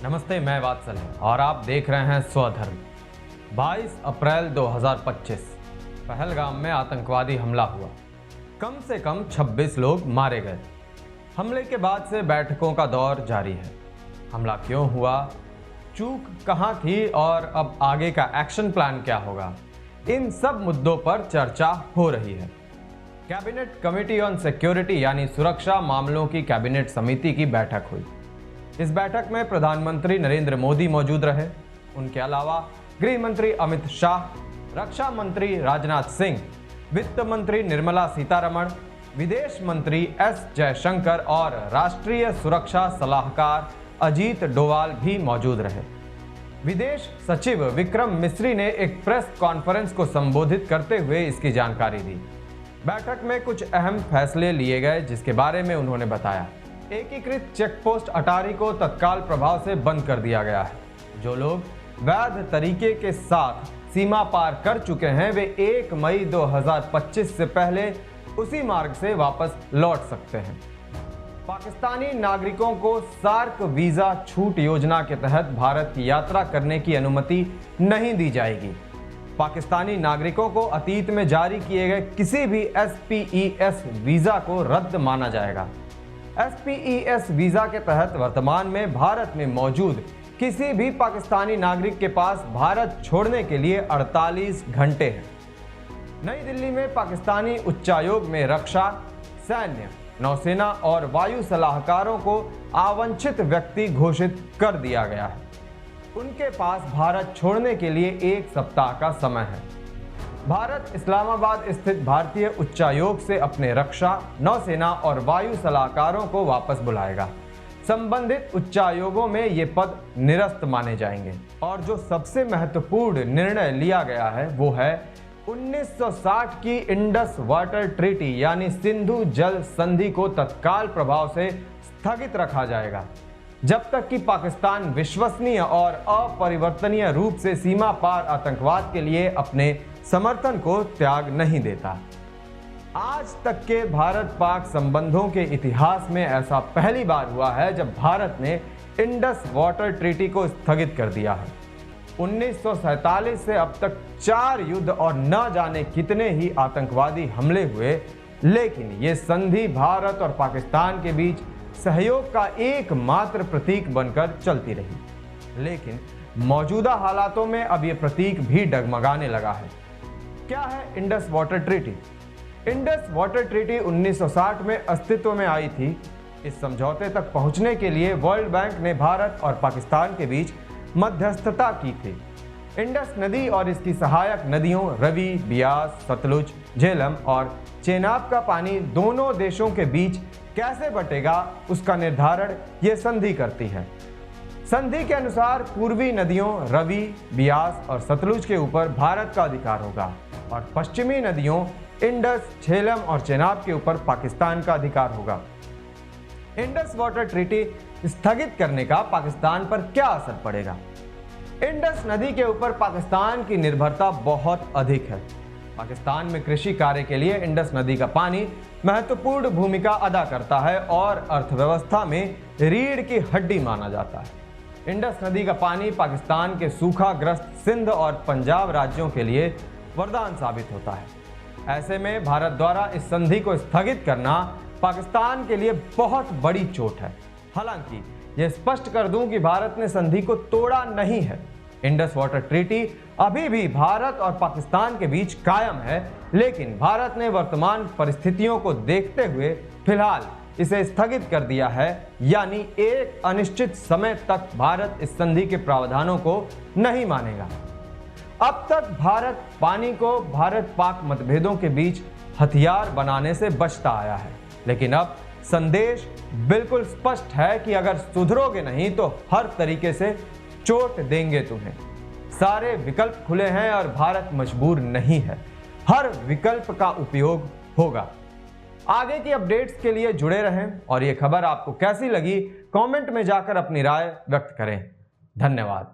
नमस्ते, मैं वात्सल और आप देख रहे हैं स्वधर्म। 22 अप्रैल 2025 पहलगाम में आतंकवादी हमला हुआ। कम से कम 26 लोग मारे गए। हमले के बाद से बैठकों का दौर जारी है। हमला क्यों हुआ, चूक कहां थी और अब आगे का एक्शन प्लान क्या होगा, इन सब मुद्दों पर चर्चा हो रही है। कैबिनेट कमेटी ऑन सिक्योरिटी यानी सुरक्षा मामलों की कैबिनेट समिति की बैठक हुई। इस बैठक में प्रधानमंत्री नरेंद्र मोदी मौजूद रहे। उनके अलावा गृह मंत्री अमित शाह, रक्षा मंत्री राजनाथ सिंह, वित्त मंत्री निर्मला सीतारमण, विदेश मंत्री एस जयशंकर और राष्ट्रीय सुरक्षा सलाहकार अजीत डोवाल भी मौजूद रहे। विदेश सचिव विक्रम मिस्री ने एक प्रेस कॉन्फ्रेंस को संबोधित करते हुए इसकी जानकारी दी। बैठक में कुछ अहम फैसले लिए गए, जिसके बारे में उन्होंने बताया। एकीकृत चेक पोस्ट अटारी को तत्काल प्रभाव से बंद कर दिया गया है। जो लोग वैध तरीके के साथ सीमा पार कर चुके हैं, वे 1 मई 2025 से पहले उसी मार्ग से वापस लौट सकते हैं। पाकिस्तानी नागरिकों को सार्क वीजा छूट योजना के तहत भारत की यात्रा करने की अनुमति नहीं दी जाएगी। पाकिस्तानी नागरिकों को अतीत में जारी किए गए किसी भी SPES वीजा को रद्द माना जाएगा। SPES वीजा के तहत वर्तमान में भारत में मौजूद किसी भी पाकिस्तानी नागरिक के पास भारत छोड़ने के लिए 48 घंटे हैं। नई दिल्ली में पाकिस्तानी उच्चायोग में रक्षा, सैन्य, नौसेना और वायु सलाहकारों को आवांछित व्यक्ति घोषित कर दिया गया है। उनके पास भारत छोड़ने के लिए 1 सप्ताह का समय है। भारत इस्लामाबाद स्थित भारतीय उच्चायोग से अपने रक्षा, नौसेना और वायु सलाहकारों को वापस बुलाएगा। संबंधित उच्चायोगों में ये पद निरस्त माने जाएंगे। और जो सबसे महत्वपूर्ण निर्णय लिया गया है वो है 1960 की इंडस वाटर ट्रीटी यानी सिंधु जल संधि को तत्काल प्रभाव से स्थगित रखा जाएगा, जब तक कि पाकिस्तान विश्वसनीय और अपरिवर्तनीय रूप से सीमा पार आतंकवाद के लिए अपने समर्थन को त्याग नहीं देता। आज तक के भारत पाक संबंधों के इतिहास में ऐसा पहली बार हुआ है जब भारत ने इंडस वाटर ट्रीटी को स्थगित कर दिया है। 1947 से अब तक 4 युद्ध और न जाने कितने ही आतंकवादी हमले हुए, लेकिन ये संधि भारत और पाकिस्तान के बीच सहयोग का एकमात्र प्रतीक बनकर चलती रही। लेकिन मौजूदा हालातों में अब ये प्रतीक भी डगमगाने लगा है। क्या है Indus water treaty? Indus water treaty 1960 में अस्तित्व में आई थी। इस समझौते तक पहुंचने के लिए वर्ल्ड बैंक ने भारत और पाकिस्तान के बीच मध्यस्थता की थी। इंडस नदी और इसकी सहायक नदियों रवि, बियास, सतलुज, झेलम और चेनाब का पानी दोनों देशों के बीच कैसे बटेगा, उसका निर्धारण ये संधि करती है। संधि के अनुसार पूर्वी नदियों रवि, बियास और सतलुज के ऊपर भारत का अधिकार होगा और पश्चिमी नदियों इंडस, झेलम और चेनाब के ऊपर पाकिस्तान का अधिकार होगा। इंडस वाटर ट्रीटी स्थगित करने का पाकिस्तान पर क्या असर पड़ेगा? इंडस नदी के ऊपर पाकिस्तान की निर्भरता बहुत अधिक है। पाकिस्तान में कृषि कार्य के लिए इंडस नदी का पानी महत्वपूर्ण भूमिका अदा करता है और अर्थव्यवस्था में रीढ़ की हड्डी माना जाता है। इंडस नदी का पानी पाकिस्तान के सूखाग्रस्त सिंध और पंजाब राज्यों के लिए वरदान साबित होता है। ऐसे में भारत द्वारा इस संधि को स्थगित करना पाकिस्तान के लिए बहुत बड़ी चोट है। हालांकि यह स्पष्ट कर दूं कि भारत ने संधि को तोड़ा नहीं है। इंडस वाटर ट्रीटी अभी भी भारत और पाकिस्तान के बीच कायम है, लेकिन भारत ने वर्तमान परिस्थितियों को देखते हुए फिलहाल इसे स्थगित कर दिया है, यानी एक अनिश्चित समय तक भारत इस संधि के प्रावधानों को नहीं मानेगा। अब तक भारत पानी को भारत पाक मतभेदों के बीच हथियार बनाने से बचता आया है, लेकिन अब संदेश बिल्कुल स्पष्ट है कि अगर सुधरोगे नहीं तो हर तरीके से चोट देंगे तुम्हें। सारे विकल्प खुले हैं और भारत मजबूर नहीं है। हर विकल्प का उपयोग होगा। आगे की अपडेट्स के लिए जुड़े रहें और ये खबर आपको कैसी लगी कमेंट में जाकर अपनी राय व्यक्त करें। धन्यवाद।